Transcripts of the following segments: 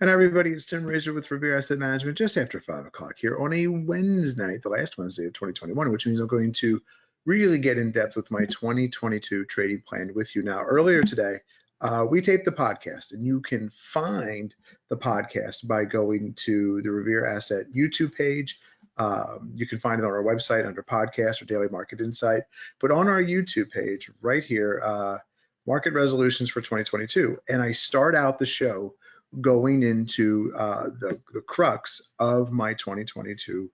And everybody, it's Tim Reazor with Revere Asset Management just after 5 o'clock here on a Wednesday night, the last Wednesday of 2021, which means I'm going to really get in depth with my 2022 trading plan with you. Now, earlier today, we taped the podcast, and you can find the podcast by going to the Revere Asset YouTube page. You can find it on our website under podcast or Daily Market Insight. But on our YouTube page right here, Market Resolutions for 2022. And I start out the show going into the crux of my 2022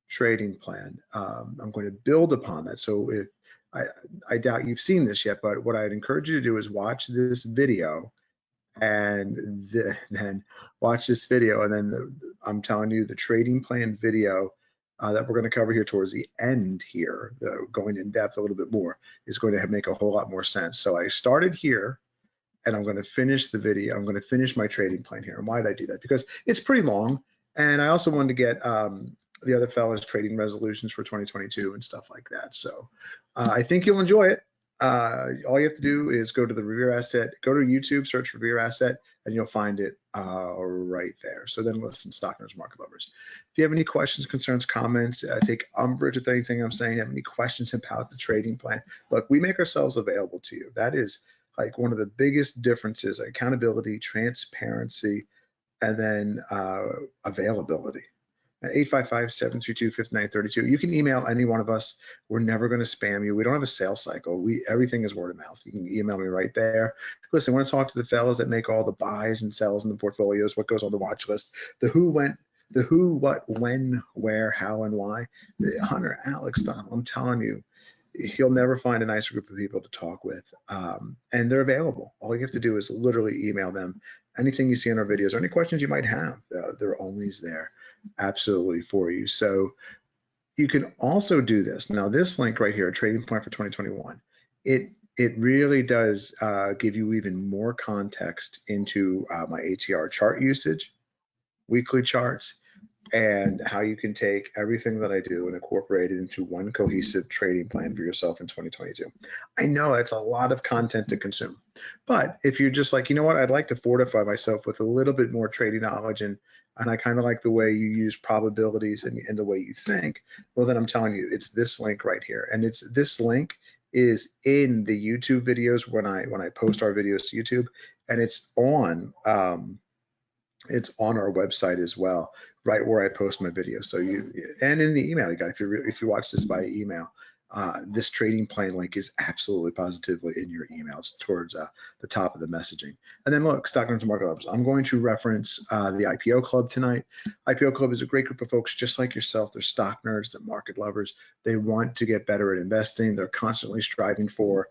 trading plan. I'm going to build upon that. So if I doubt you've seen this yet, but what I'd encourage you to do is watch this video and then watch this video. And then I'm telling you, the trading plan video that we're going to cover here towards the end here, going in depth a little bit more, is going to make a whole lot more sense. So I started here, and I'm going to finish the video. I'm going to finish my trading plan here. And why did I do that? Because it's pretty long, and I also wanted to get the other fellas trading resolutions for 2022 and stuff like that. So I think you'll enjoy it. All you have to do is go to the Revere Asset, go to YouTube, search Revere Asset, and you'll find it right there. So then listen, stock nerds, market lovers. If you have any questions, concerns, comments, take umbrage with anything I'm saying, have any questions about the trading plan, look, we make ourselves available to you. That is like one of the biggest differences: accountability, transparency, and then availability. 855-732-5932. You can email any one of us. We're never going to spam you. We don't have a sales cycle. Everything is word of mouth. You can email me right there. Listen, I want to talk to the fellas that make all the buys and sells in the portfolios, what goes on the watch list, the who, what, when, where, how, and why. The Hunter, Alex, Don, I'm telling you, you'll never find a nicer group of people to talk with, and they're available. All you have to do is literally email them. Anything you see in our videos or any questions you might have, they're always there, absolutely, for you. So you can also do this. Now, this link right here, Trading Plan for 2021, it really does give you even more context into my ATR chart usage, weekly charts, and how you can take everything that I do and incorporate it into one cohesive trading plan for yourself in 2022. I know it's a lot of content to consume, but if you're just like, you know what, I'd like to fortify myself with a little bit more trading knowledge, and I kind of like the way you use probabilities and the way you think, well, then I'm telling you, it's this link right here. And this link is in the YouTube videos when I post our videos to YouTube, and it's on our website as well, right where I post my videos. So and in the email you got, if you watch this by email, this trading plan link is absolutely positively in your emails towards the top of the messaging. And then look, stock nerds and market lovers, I'm going to reference the IPO Club tonight. IPO Club is a great group of folks just like yourself. They're stock nerds, they're market lovers. They want to get better at investing. They're constantly striving for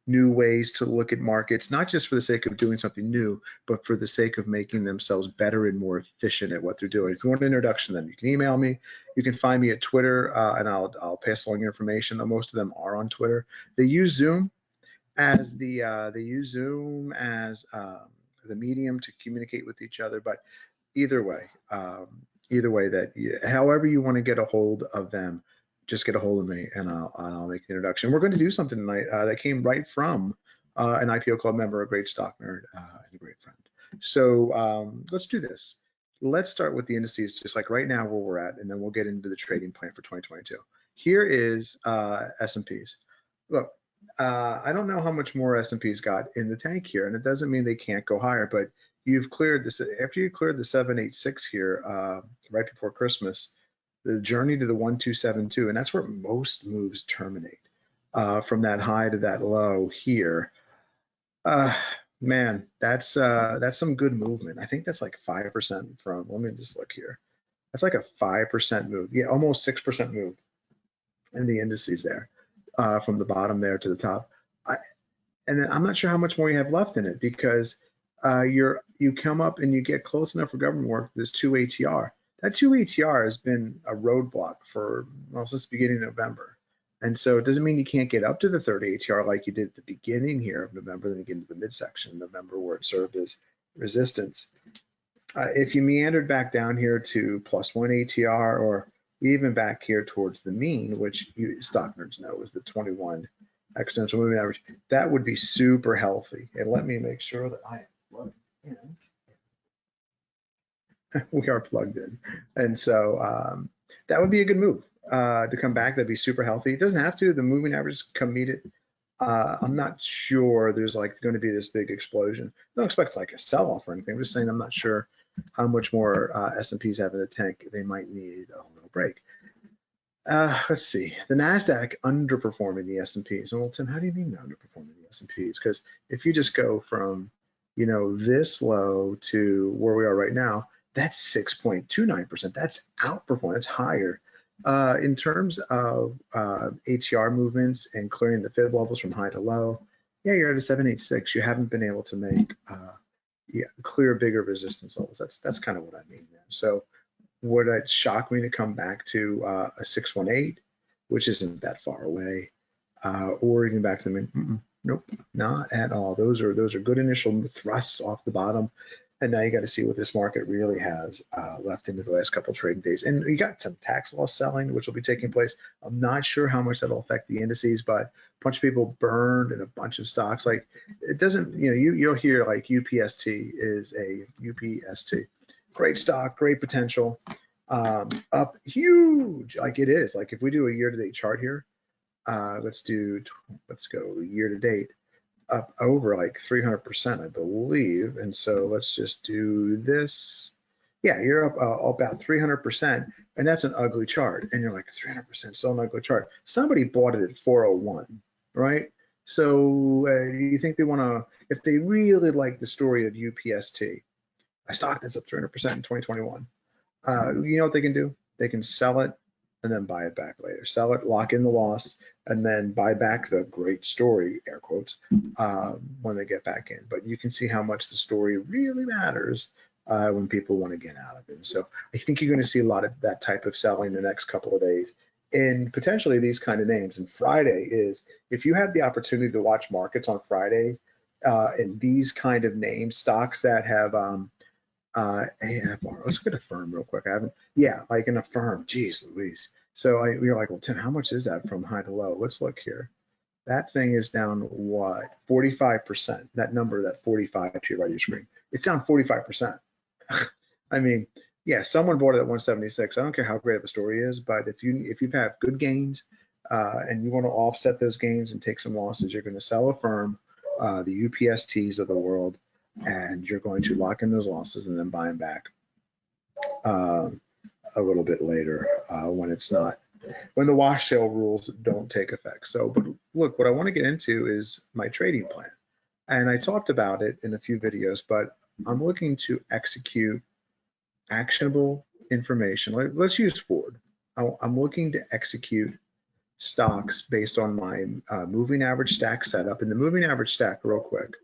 new ways to look at markets, not just for the sake of doing something new, but for the sake of making themselves better and more efficient at what they're doing. If you want an introduction, then you can email me. You can find me at Twitter, and I'll pass along your information. Most of them are on Twitter. They use Zoom as the medium to communicate with each other. But either way, however you want to get a hold of them, just get a hold of me, and I'll make the introduction. We're going to do something tonight that came right from an IPO Club member, a great stock nerd, and a great friend. So let's do this. Let's start with the indices, just like right now where we're at, and then we'll get into the trading plan for 2022. Here is S&Ps. Look, I don't know how much more S&Ps got in the tank here, and it doesn't mean they can't go higher, but you've cleared this. After you cleared the 786 here right before Christmas, the journey to the 1272, and that's where most moves terminate, from that high to that low here. Man, that's some good movement. I think that's like 5% from, let me just look here. That's like a 5% move. Yeah, almost 6% move in the indices there, from the bottom there to the top. And then I'm not sure how much more you have left in it, because you come up and you get close enough for government work, this 2 ATR. That 2 ATR has been a roadblock for, well, since the beginning of November. And so it doesn't mean you can't get up to the 30 ATR like you did at the beginning here of November, then you get into the midsection of November where it served as resistance. If you meandered back down here to +1 ATR, or even back here towards the mean, which you stock nerds know is the 21 exponential moving average, that would be super healthy. And let me make sure that I am plugged in. We are plugged in. And so that would be a good move to come back. That'd be super healthy. It doesn't have to. The moving averages come meet it. I'm not sure there's like going to be this big explosion. Don't expect like a sell-off or anything. I'm just saying I'm not sure how much more S&Ps have in the tank. They might need a little break. Let's see. The NASDAQ underperforming the S&Ps. Well, Tim, how do you mean underperforming the S&Ps? Because if you just go from, this low to where we are right now, that's 6.29%. That's outperforming. It's higher. In terms of ATR movements and clearing the fib levels from high to low, yeah, you're at a 786. You haven't been able to make clear bigger resistance levels. That's kind of what I mean there. So would it shock me to come back to a 618, which isn't that far away, or even back to the nope, not at all. Those are good initial thrusts off the bottom, and now you got to see what this market really has left into the last couple of trading days. And you got some tax loss selling, which will be taking place. I'm not sure how much that'll affect the indices, but a bunch of people burned in a bunch of stocks. Like it doesn't, you'll hear like UPST is a UPST. Great stock, great potential, up huge, like it is. Like if we do a year-to-date chart here, let's go year-to-date, up over like 300%, I believe. And so let's just do this. Yeah, you're up about 300%, and that's an ugly chart. And you're like 300%, still an ugly chart. Somebody bought it at 401, right? So do you think they want to, if they really like the story of UPST, a stock that's up 300% in 2021, you know what they can do? They can sell it and then buy it back later. Sell it, lock in the loss, and then buy back the great story, air quotes, when they get back in. But you can see how much the story really matters when people want to get out of it. So I think you're going to see a lot of that type of selling the next couple of days in potentially these kind of names. And Friday is, if you have the opportunity to watch markets on Fridays and these kind of names, stocks that have AFR. Let's look at a firm real quick. I haven't, like in a firm. Geez, Louise. So we were like, well, Tim, how much is that from high to low? Let's look here. That thing is down what? 45%. That number, that 45 to your right of your screen. It's down 45%. I mean, yeah, someone bought it at 176. I don't care how great of a story is, but if you've had good gains and you want to offset those gains and take some losses, you're going to sell a firm, the UPSTs of the world, and you're going to lock in those losses and then buy them back a little bit later when the wash sale rules don't take effect. So, but look, what I want to get into is my trading plan. And I talked about it in a few videos, but I'm looking to execute actionable information. Let's use Ford. I'm looking to execute stocks based on my moving average stack setup. And the moving average stack, real quick,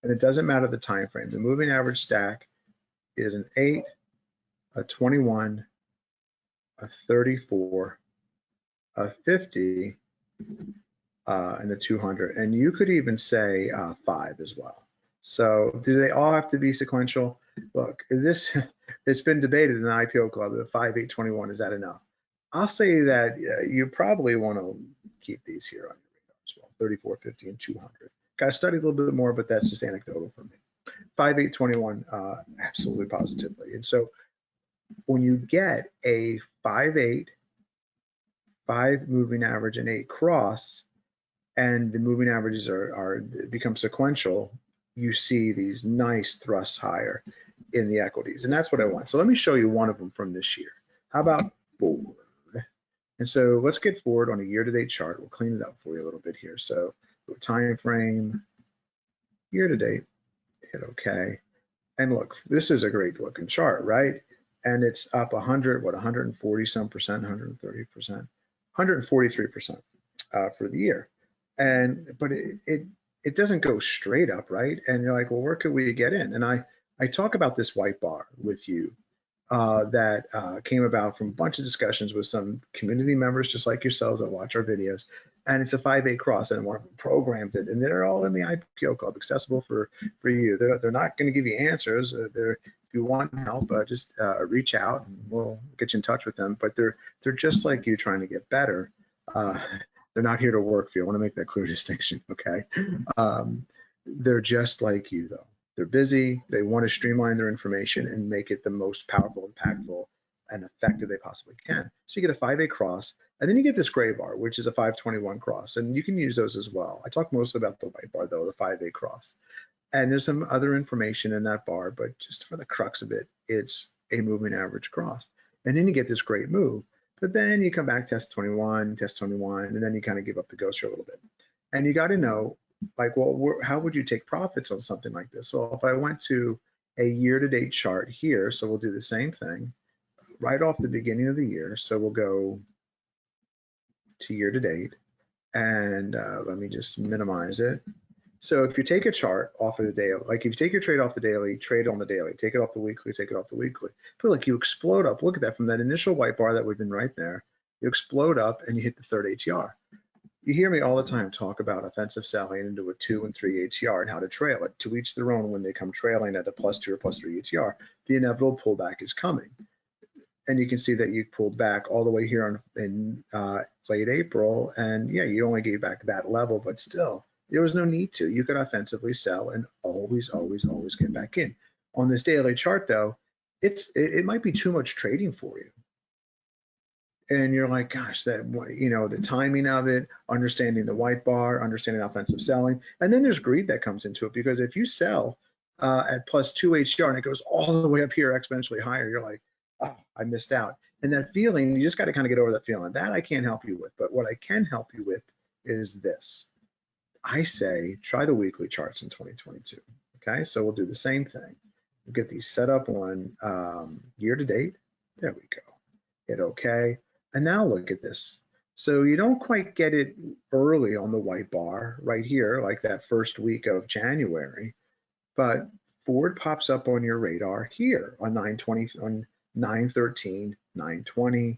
and it doesn't matter the time frame. The moving average stack is an 8, a 21, a 34, a 50, and a 200. And you could even say 5 as well. So do they all have to be sequential? Look, it's been debated in the IPO Club, the 5, 8, 21, is that enough? I'll say that you probably want to keep these here on your radar as well, 34, 50, and 200. Got to study a little bit more, but that's just anecdotal for me. 5, 8, 21, absolutely positively. And so when you get a 5, 8, 5 moving average and 8 cross, and the moving averages become sequential, you see these nice thrusts higher in the equities. And that's what I want. So let me show you one of them from this year. How about Ford? And so let's get Ford on a year-to-date chart. We'll clean it up for you a little bit here. So time frame, year-to-date, hit OK. And look, this is a great looking chart, right? And it's up 140 some percent, 130%, 143% for the year. But it doesn't go straight up, right? And you're like, well, where could we get in? And I talk about this white bar with you that came about from a bunch of discussions with some community members just like yourselves that watch our videos. And it's a 5-8 cross, and one of them programmed it, and they're all in the IPO Club, accessible for you. They're not going to give you answers. If you want help, just reach out and we'll get you in touch with them. But they're just like you, trying to get better. They're not here to work for you. I want to make that clear distinction, okay? They're just like you, though. They're busy. They want to streamline their information and make it the most powerful, impactful, and effective they possibly can. So you get a 5A cross, and then you get this gray bar, which is a 521 cross, and you can use those as well. I talk mostly about the white bar though, the 5A cross. And there's some other information in that bar, but just for the crux of it, it's a moving average cross. And then you get this great move, but then you come back, test 21, and then you kind of give up the ghost for a little bit. And you got to know, like, well, how would you take profits on something like this? Well, if I went to a year-to-date chart here, so we'll do the same thing right off the beginning of the year. So we'll go to year-to-date, and let me just minimize it. So if you take a chart off of the daily, like if you take your trade off the daily, trade on the daily, take it off the weekly, take it off the weekly, feel like you explode up. Look at that, from that initial white bar that we've been right there, you explode up and you hit the third ATR. You hear me all the time talk about offensive selling into a 2 and 3 ATR and how to trail it. To each their own. When they come trailing at a +2 or +3 ATR, the inevitable pullback is coming. And you can see that you pulled back all the way here in late April, and yeah, you only gave back that level, but still, there was no need to. You could offensively sell and always get back in. On this daily chart, though, it might be too much trading for you. And you're like, gosh, that, you know, the timing of it, understanding the white bar, understanding offensive selling, and then there's greed that comes into it, because if you sell at +2 HDR and it goes all the way up here exponentially higher, you're like, oh, I missed out. And that feeling, you just got to kind of get over that feeling. That I can't help you with, but what I can help you with is this. I say try the weekly charts in 2022. Okay, so we'll do the same thing. We'll get these set up on year to date. There we go. Hit OK. And now look at this. So you don't quite get it early on the white bar right here, like that first week of January, but Ford pops up on your radar here on 9/20, on 9/13, 9/20,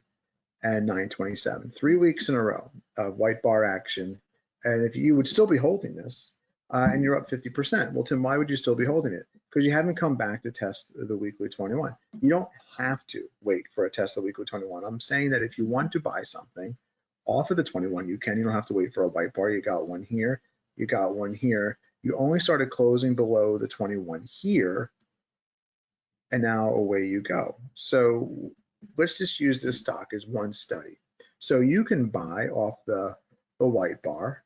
and 9/27. 3 weeks in a row of white bar action. And if you would still be holding this and you're up 50%, well, Tim, why would you still be holding it? Because you haven't come back to test the weekly 21. You don't have to wait for a test of the weekly 21. I'm saying that if you want to buy something off of the 21, you can. You don't have to wait for a white bar. You got one here. You got one here. You only started closing below the 21 here, and now away you go. So let's just use this stock as one study. So you can buy off the white bar.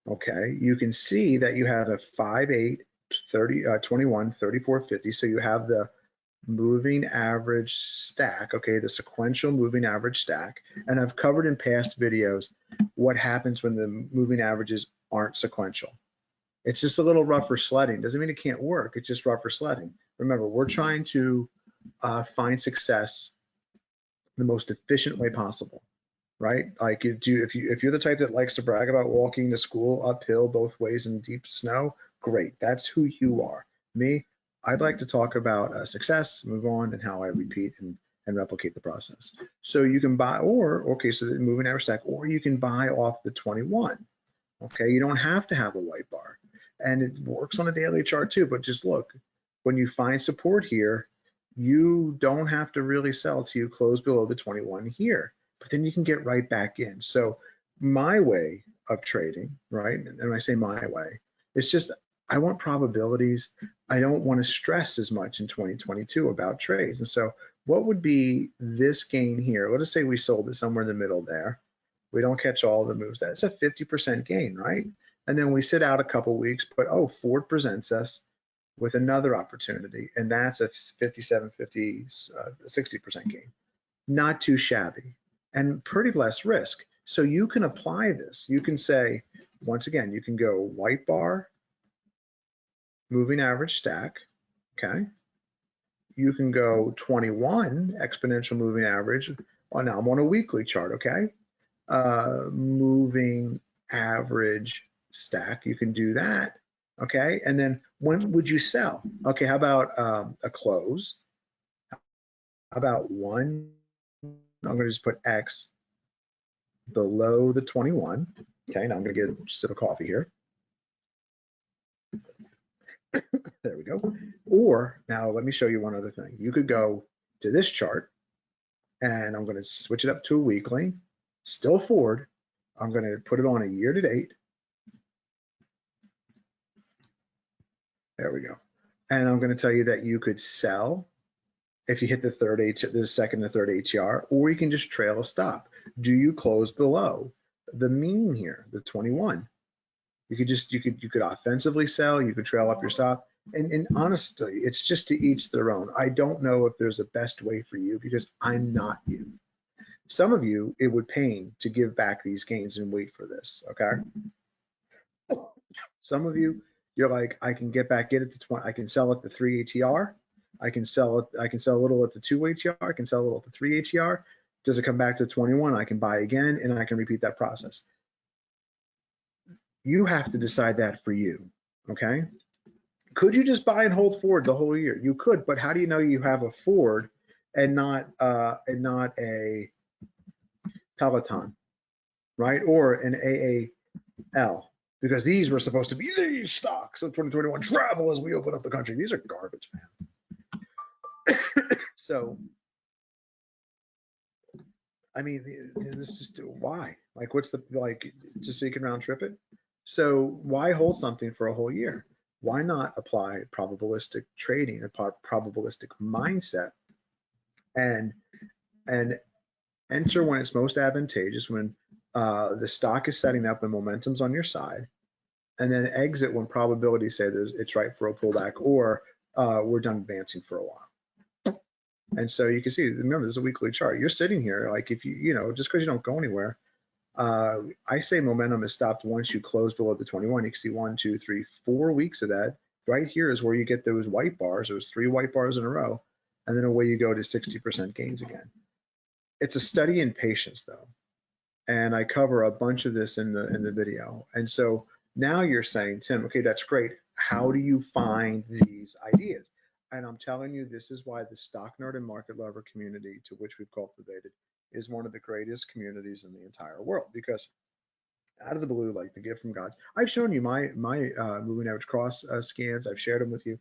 Okay, you can see that you have a 5/8, 30, 21, 34.50. So you have the moving average stack, okay, the sequential moving average stack. And I've covered in past videos what happens when the moving averages aren't sequential. It's just a little rougher sledding. Doesn't mean it can't work. It's just rougher sledding. Remember, we're trying to find success the most efficient way possible, right? Like if you're the type that likes to brag about walking to school uphill both ways in deep snow, great. That's who you are. Me, I'd like to talk about success, move on, and how I repeat and replicate the process. So you can buy, so the moving average stack, or you can buy off the 21. Okay, you don't have to have a white bar. And it works on a daily chart too, but just look, when you find support here, you don't have to really sell till you close below the 21 here, but then you can get right back in. So my way of trading, right? And when I say my way, it's just, I want probabilities. I don't want to stress as much in 2022 about trades. And so what would be this gain here? Let us say we sold it somewhere in the middle there. We don't catch all the moves. That's a 50% gain, right? And then we sit out a couple weeks, but Ford presents us with another opportunity, and that's a 57, 50, 60% gain. Not too shabby and pretty less risk. So you can apply this. You can say, once again, you can go white bar, moving average stack, okay? You can go 21 exponential moving average. Well, now I'm on a weekly chart, okay? Moving average stack, you can do that, okay? And then when would you sell? Okay, how about a close? How about one? I'm going to just put X below the 21. Okay, now I'm going to get a sip of coffee here. There we go. Or now let me show you one other thing. You could go to this chart, and I'm going to switch it up to a weekly, still Ford. I'm going to put it on a year to date. There we go. And I'm going to tell you that you could sell if you hit the second and third ATR, or you can just trail a stop. Do you close below the mean here, the 21? You could offensively sell, you could trail up your stop. And honestly, it's just to each their own. I don't know if there's a best way for you because I'm not you. Some of you, it would pain to give back these gains and wait for this, okay? Some of you, you're like, I can get it to 20, I can sell at the 3 ATR. I can sell a little at the 2 ATR. I can sell a little at the 3 ATR. Does it come back to 21? I can buy again and I can repeat that process. You have to decide that for you, okay? Could you just buy and hold forward the whole year? You could, but how do you know you have a Ford and not a Peloton, right? Or an AAL? Because these were supposed to be these stocks of 2021 travel as we open up the country. These are garbage, man. So, I mean, this is just why? Like, what's the, like, just so you can round trip it? So why hold something for a whole year? Why not apply probabilistic trading, a probabilistic mindset, and enter when it's most advantageous, when the stock is setting up and momentum's on your side, and then exit when probabilities say it's right for a pullback, or we're done advancing for a while. And so you can see, remember, this is a weekly chart. You're sitting here, like, if you just because you don't go anywhere, I say momentum is stopped once you close below the 21. You can see 1, 2, 3, 4 weeks of that. Right here is where you get those white bars, those 3 white bars in a row, and then away you go to 60% gains again. It's a study in patience, though, and I cover a bunch of this in the video. And so now you're saying, Tim, okay, that's great. How do you find these ideas? And I'm telling you, this is why the stock nerd and market lover community, to which we've cultivated, is one of the greatest communities in the entire world. Because out of the blue, like the gift from gods, I've shown you my moving average cross scans. I've shared them with you.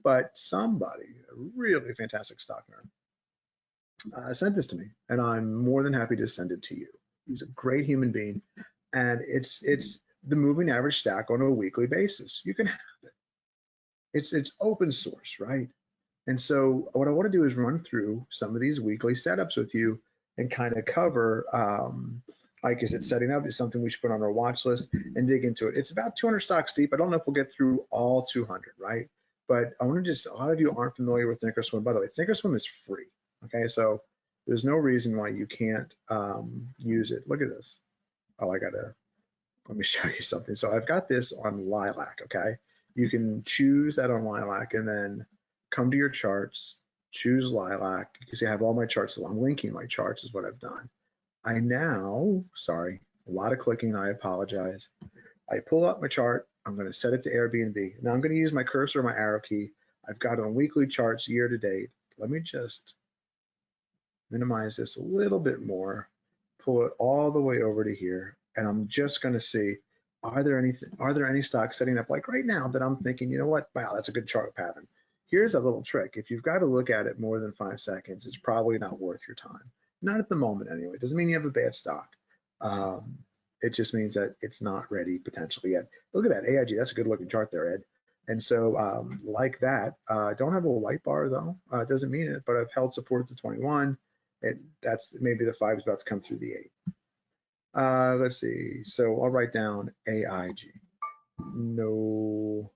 But somebody, a really fantastic stock nerd, sent this to me, and I'm more than happy to send it to you. He's a great human being, and it's the moving average stack on a weekly basis. You can have it. It's open source, right? And so what I want to do is run through some of these weekly setups with you and kind of cover, like, is it setting up? Is something we should put on our watch list and dig into it? It's about 200 stocks deep. I don't know if we'll get through all 200, right? But I want to a lot of you aren't familiar with Thinkorswim. By the way, Thinkorswim is free, okay? So there's no reason why you can't use it. Look at this. Oh, let me show you something. So I've got this on Lilac, okay? You can choose that on Lilac and then come to your charts, choose Lilac. You can see I have all my charts. So I'm linking my charts is what I've done. Sorry, a lot of clicking, I apologize. I pull up my chart. I'm going to set it to Airbnb. Now I'm going to use my cursor, my arrow key. I've got it on weekly charts year to date. Let me just minimize this a little bit more, pull it all the way over to here, and I'm just going to see, are there any stocks setting up like right now that I'm thinking, you know what, wow, that's a good chart pattern. Here's a little trick. If you've got to look at it more than 5 seconds, it's probably not worth your time. Not at the moment anyway. It doesn't mean you have a bad stock. It just means that it's not ready potentially yet. Look at that, AIG, that's a good looking chart there, Ed. And so like that, don't have a white bar though. It doesn't mean it, but I've held support to 21. That's maybe the 5 is about to come through the 8. Let's see. So I'll write down AIG. No.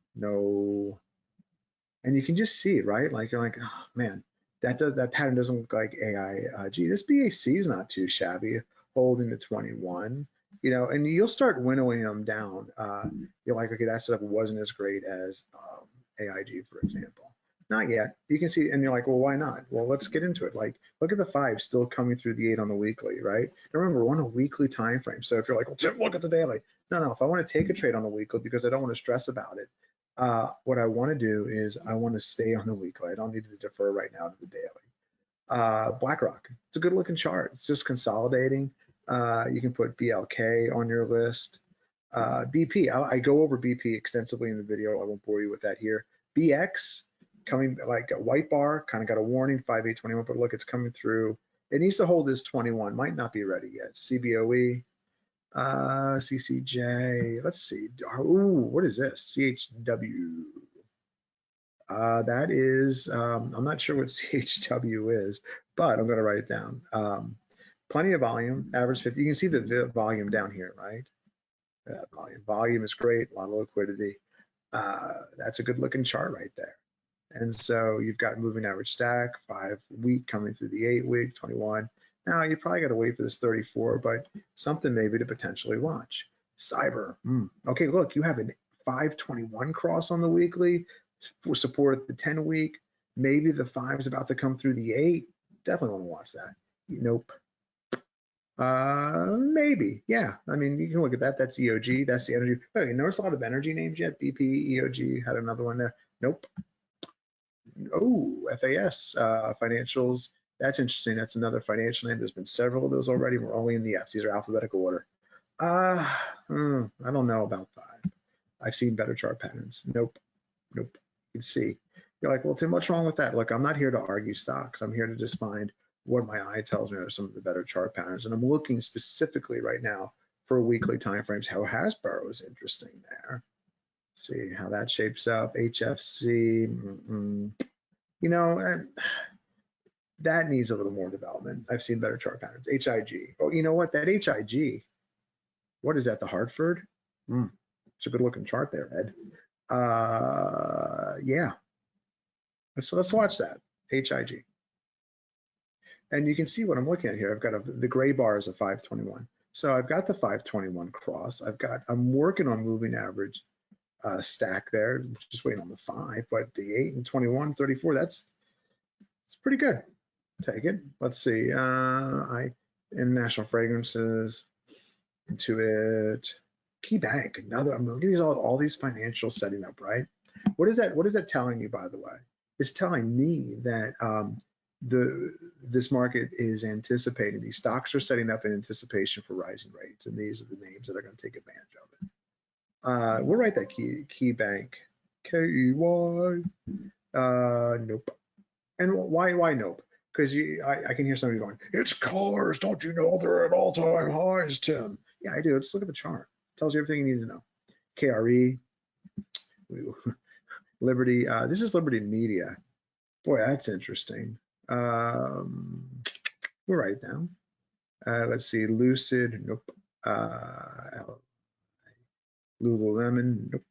And you can just see it, right? Like you're like, oh man, that pattern doesn't look like AIG. This BAC is not too shabby, holding the 21. And you'll start winnowing them down. You're like, okay, that setup wasn't as great as AIG, for example. Not yet. You can see, and you're like, well, why not? Well, let's get into it. Like, look at the 5 still coming through the 8 on the weekly, right? And remember, we're on a weekly time frame. So if you're like, well, Tim, look at the daily. No. If I want to take a trade on the weekly because I don't want to stress about it, what I want to do is I want to stay on the weekly. I don't need to defer right now to the daily. BlackRock, it's a good looking chart. It's just consolidating. You can put BLK on your list. BP, I go over BP extensively in the video. I won't bore you with that here. BX, coming like a white bar, kind of got a warning, 5/8/21, but look, it's coming through. It needs to hold this 21, might not be ready yet. CBOE, CCJ, let's see. Ooh, what is this? CHW. That is, I'm not sure what CHW is, but I'm going to write it down. Plenty of volume, average 50. You can see the volume down here, right? Volume is great, a lot of liquidity. That's a good looking chart right there. And so you've got moving average stack, 5 week coming through the 8 week, 21. Now you probably got to wait for this 34, but something maybe to potentially watch. Cyber. Okay, look, you have a 521 cross on the weekly for support the 10 week. Maybe the 5 is about to come through the 8. Definitely want to watch that. Nope. Maybe, yeah. I mean, you can look at that. That's EOG. That's the energy. Oh, you notice a lot of energy names yet? BP, EOG, had another one there. Nope. Oh, FAS, financials. That's interesting. That's another financial name. There's been several of those already. We're only in the F's. These are alphabetical order. I don't know about 5. I've seen better chart patterns. Nope. You can see. You're like, well, Tim, what's wrong with that? Look, I'm not here to argue stocks. I'm here to just find what my eye tells me are some of the better chart patterns. And I'm looking specifically right now for weekly timeframes. How Hasbro is interesting there. See how that shapes up. HFC, you know, that needs a little more development. I've seen better chart patterns. HIG. Oh, you know what? That HIG, what is that? The Hartford? It's a good looking chart there, Ed. Yeah. So let's watch that. HIG. And you can see what I'm looking at here. I've got the gray bar is a 521. So I've got the 521 cross. I'm working on moving average stack there, just waiting on the 5, but the 8 and 21, 34, it's pretty good. Take it. Let's see. International fragrances, Intuit, Key Bank, another. I'm looking at all these financials setting up, right? What is that telling you, by the way? It's telling me that this market is anticipating, these stocks are setting up in anticipation for rising rates, and these are the names that are going to take advantage of it. We'll write that Key Bank, KEY. Nope. And why nope? Because I can hear somebody going, it's colors, don't you know they're at all-time highs, Tim? Yeah, I do. Let's look at the chart. It tells you everything you need to know. KRE, Liberty. This is Liberty Media. Boy, that's interesting. We'll write it down. Let's see, Lucid, nope. Lululemon, nope.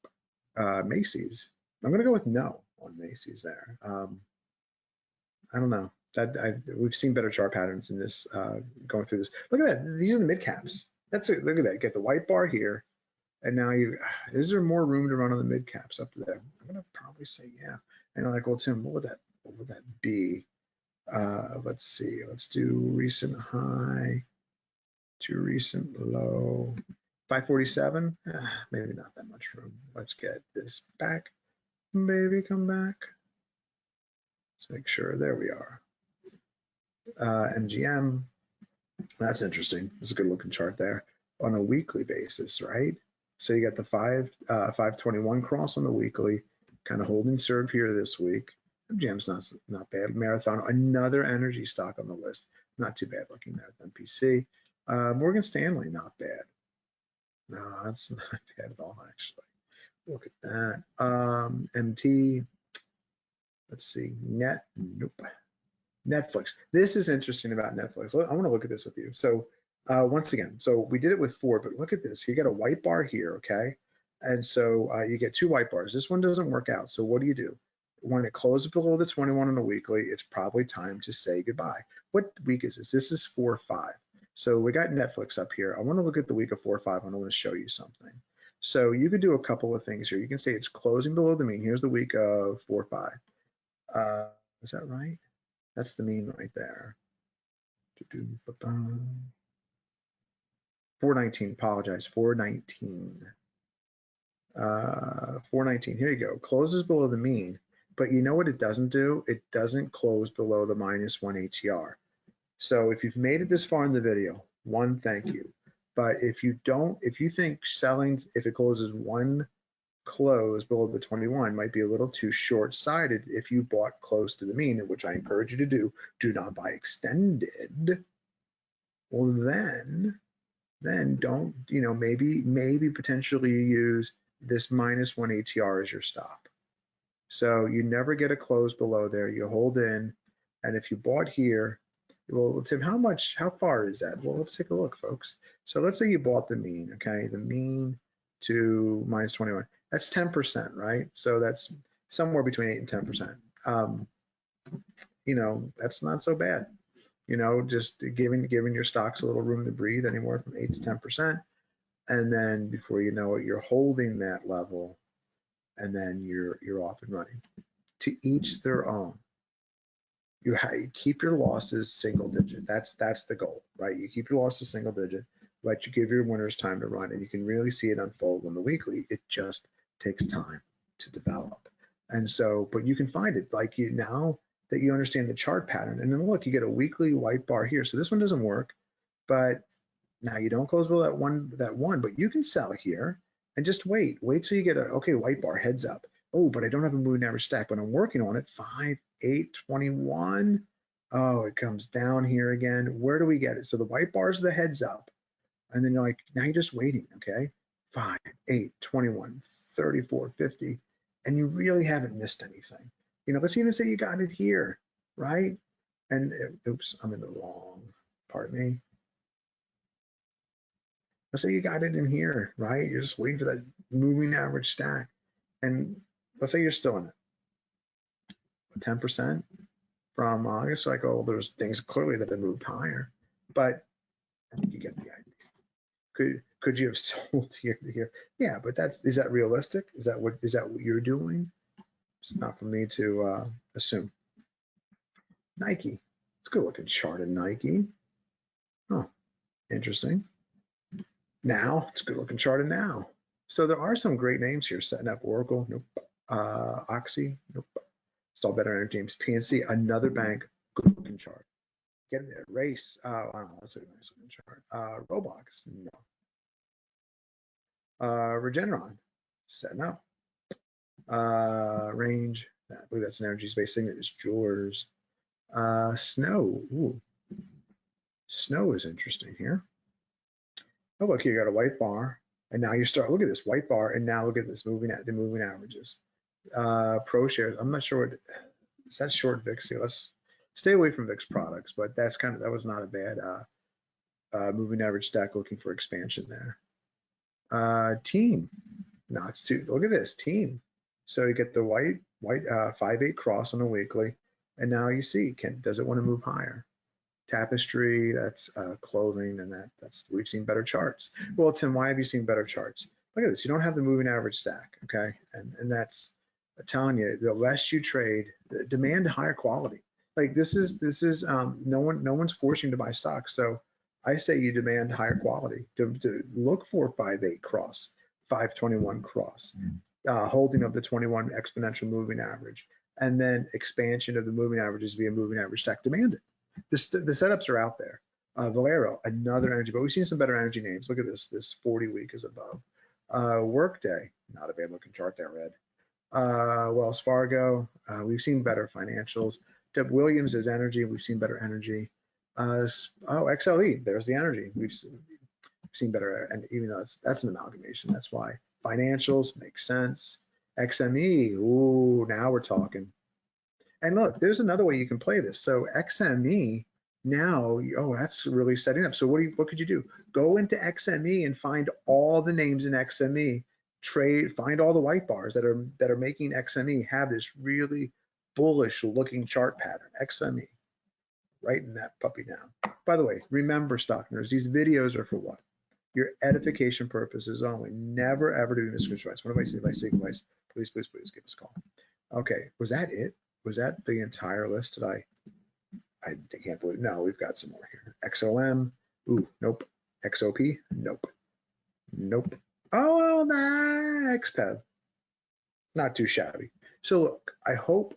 Macy's. I'm gonna go with no on Macy's there. I don't know. We've seen better chart patterns in this going through this. Look at that. These are the mid caps. That's it. Look at that. Get the white bar here, and now is there more room to run on the mid caps up there? I'm gonna probably say yeah. And I'm like, well, Tim, what would that be? Let's see. Let's do recent high to recent low. 547. Maybe not that much room. Let's get this back. Maybe come back. Let's make sure. There we are. MGM. That's interesting. It's a good looking chart there on a weekly basis, right? So you got the 521 cross on the weekly, kind of holding serve here this week. MGM's not bad. Marathon, another energy stock on the list. Not too bad looking there at MPC. Morgan Stanley, not bad. No, that's not bad at all, actually. Look at that. MT, let's see, nope. Netflix. This is interesting about Netflix. I want to look at this with you. So once again, so we did it with Ford, but look at this. You got a white bar here, okay? And so you get 2 white bars. This one doesn't work out. So what do? When it closes below the 21 on the weekly, it's probably time to say goodbye. What week is this? This is 4-5. So we got Netflix up here. I want to look at the week of 4-5. I want to show you something. So you could do a couple of things here. You can say it's closing below the mean. Here's the week of 4-5. Is that right? That's the mean right there. 419, apologize, 419. 419, here you go. Closes below the mean, but you know what it doesn't do? It doesn't close below the -1 ATR. So if you've made it this far in the video, one, thank you. But if you think selling, if it closes one close below the 21 might be a little too short-sighted if you bought close to the mean, which I encourage you to do. Do not buy extended. Well, then don't, maybe potentially use this -1 ATR as your stop. So you never get a close below there. You hold in, and if you bought here, well, Tim, how far is that? Well, let's take a look, folks. So let's say you bought the mean, okay? The mean to minus 21. That's 10%, right? So that's somewhere between 8 and 10%. You know, that's not so bad. You know, just giving your stocks a little room to breathe, anywhere from 8 to 10%. And then before you know it, you're holding that level, and then you're off and running. To each their own. You keep your losses single digit. That's the goal, right? You keep your losses single digit, but you give your winners time to run, and you can really see it unfold on the weekly. It just takes time to develop. And so, but you can find it like you now that you understand the chart pattern. And then look, you get a weekly white bar here. So this one doesn't work, but now you don't close below that one, but you can sell here and just wait till you get a, okay, white bar, heads up. Oh, but I don't have a moving average stack, but I'm working on it. 5, 8, 21. Oh, it comes down here again. Where do we get it? So the white bar is the heads up. And then you're like, now you're just waiting, okay? 5, 8, 21, 34, 50. And you really haven't missed anything. You know, let's even say you got it here, right? And oops, I'm in the wrong, pardon me. Let's say you got it in here, right? You're just waiting for that moving average stack. And let's say you're still in it. 10% from August, like, oh, there's things clearly that have moved higher, but I think you get the idea. Could you have sold here to here? Yeah, but is that realistic? Is that what you're doing? It's not for me to assume. Nike. Let's go look at chart of Nike. Oh, interesting. Now, it's a good looking chart of Now. So there are some great names here. Setting up Oracle, nope. Oxy, nope. Still better energy names. PNC, another bank, good looking chart. Getting there. Race, wow, that's a nice looking chart. Roblox, no. Regeneron, setting up. Range, I believe that's an energy space thing. That is Jewelers. Snow, ooh. Snow is interesting here. Oh, look, you got a white bar, and now you start, look at this white bar, and now look at this the moving averages. Pro shares, I'm not sure what, is that short VIX here? Let's stay away from VIX products, but that was not a bad moving average stack looking for expansion there. Team, no, it's too, look at this, team. So you get the white 5-8 cross on a weekly, and now you see, does it want to move higher? Tapestry, that's clothing, and that's we've seen better charts. Well, Tim, why have you seen better charts? Look at this, you don't have the moving average stack, okay? And that's, I'm telling you, the less you trade, demand higher quality. Like this is no one's forcing you to buy stocks. So I say you demand higher quality to look for 5-8 cross, 5-21 cross, holding of the 21 exponential moving average, and then expansion of the moving averages via moving average stack. Demand it. The setups are out there. Valero, another energy, but we've seen some better energy names. Look at this. This 40 week is above. Workday, not a bad looking chart there, Red. Wells Fargo, we've seen better financials. Deb Williams is energy. We've seen better energy. XLE, there's the energy. We've seen better, and even though that's an amalgamation, that's why financials make sense. XME, ooh, now we're talking. And look, there's another way you can play this. So XME now, oh, that's really setting up. So what could you do? Go into XME and find all the names in XME. Find all the white bars that are making XME have this really bullish looking chart pattern. XME, writing that puppy down. By the way, remember, stockers, these videos are for what? Your edification purposes only. Never ever do misconstruction. What if I say advice? Please give us a call. Okay, was that it? Was that the entire list? I can't believe. No, we've got some more here. XOM. Ooh, nope. XOP. Nope. Nope. Oh, nah, XPEV. Not too shabby. So look, I hope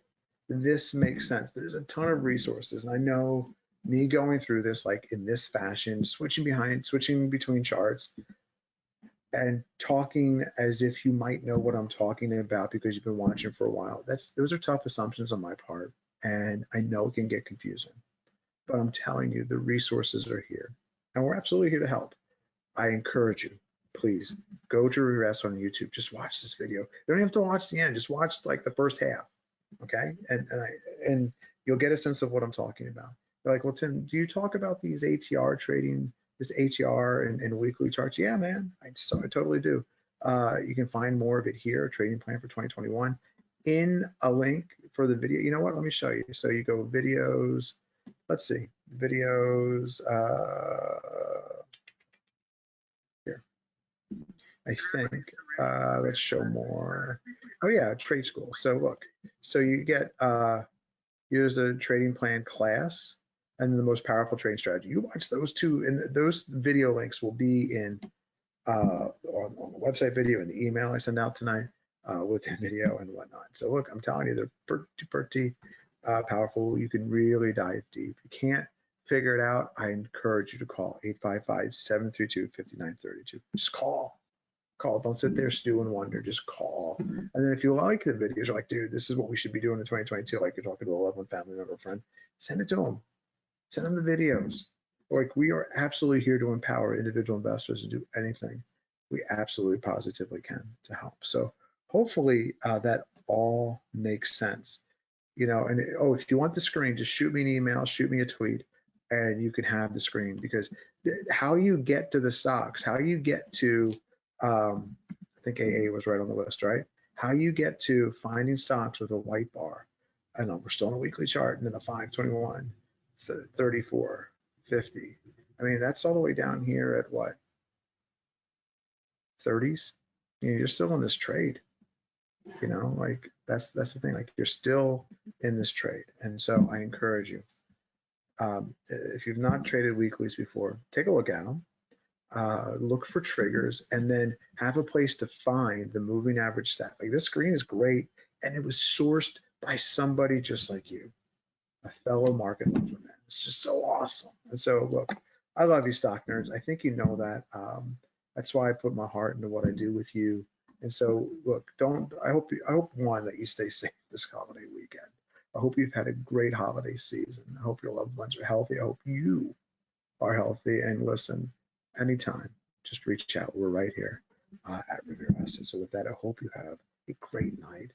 this makes sense. There's a ton of resources, and I know me going through this like in this fashion, switching between charts, and talking as if you might know what I'm talking about because you've been watching for a while. Those are tough assumptions on my part, and I know it can get confusing. But I'm telling you, the resources are here, and we're absolutely here to help. I encourage you, please go to Revere Asset on YouTube. Just watch this video. You don't have to watch the end. Just watch like the first half, okay? And you'll get a sense of what I'm talking about. They're like, well, Tim, do you talk about these ATR trading, this ATR and weekly charts? Yeah, man, I totally do. You can find more of it here, trading plan for 2021, in a link for the video. You know what? Let me show you. So you go videos. Let's see, videos. Here, I think. Let's show more. Oh yeah, trade school. So look, so you get here's a trading plan class and the most powerful trading strategy. You watch those two, and those video links will be in on the website video and the email I send out tonight with the video and whatnot. So look, I'm telling you, they're pretty powerful. You can really dive deep. If you can't figure it out, I encourage you to call 855-732-5932. Just call. Don't sit there stew and wonder. Just call. And then if you like the videos, you're like, dude, this is what we should be doing in 2022. Like you're talking to a loved one, family member, friend, send it to them. Send them the videos. Like we are absolutely here to empower individual investors to do anything we absolutely positively can to help. So hopefully that all makes sense. You know, and if you want the screen, just shoot me an email, shoot me a tweet, and you can have the screen, because how you get to the stocks, how you get to I think AA was right on the list, right? How you get to finding stocks with a white bar, and we're still on a weekly chart, and then the 521, 34, 50. I mean, that's all the way down here at what? 30s. You know, you're still in this trade. You know, like that's the thing. Like you're still in this trade, and so I encourage you. If you've not traded weeklies before, take a look at them. Look for triggers, and then have a place to find the moving average stack. Like this screen is great, and it was sourced by somebody just like you, a fellow market lover, man. It's just so awesome. And so look, I love you, stock nerds. I think you know that. That's why I put my heart into what I do with you. And so look, I hope one, that you stay safe this holiday weekend. I hope you've had a great holiday season. I hope your loved ones are healthy. I hope you are healthy. And listen, anytime, just reach out. We're right here at Revere Asset. So with that, I hope you have a great night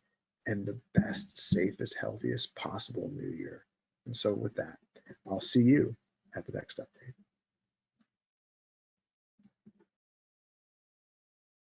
and the best, safest, healthiest possible new year. And so with that, I'll see you at the next update.